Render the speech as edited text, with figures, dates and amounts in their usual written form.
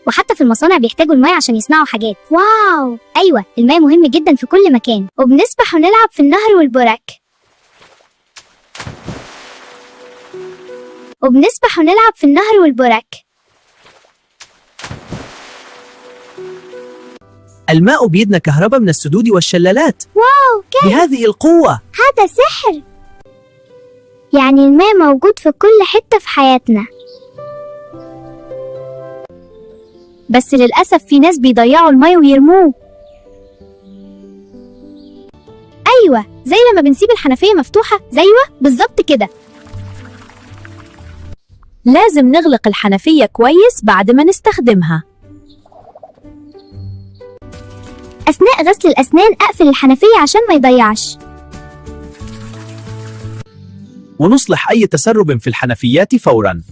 وحتى في المصانع بيحتاجوا الماء عشان يصنعوا حاجات. واو، أيوة، الماء مهم جدا في كل مكان. وبنسبح ونلعب في النهر والبرك. وبنسبح ونلعب في النهر والبرك. الماء بيدنا كهرباء من السدود والشلالات. واو، بهذه القوة. هذا سحر. يعني الماء موجود في كل حتة في حياتنا. بس للأسف في ناس بيضيعوا الماء ويرموه. أيوة، زي لما بنسيب الحنفية مفتوحة. أيوة بالظبط كده. لازم نغلق الحنفية كويس بعد ما نستخدمها. أثناء غسل الأسنان أقفل الحنفية عشان ما يضيعش. ونصلح أي تسرب في الحنفيات فوراً.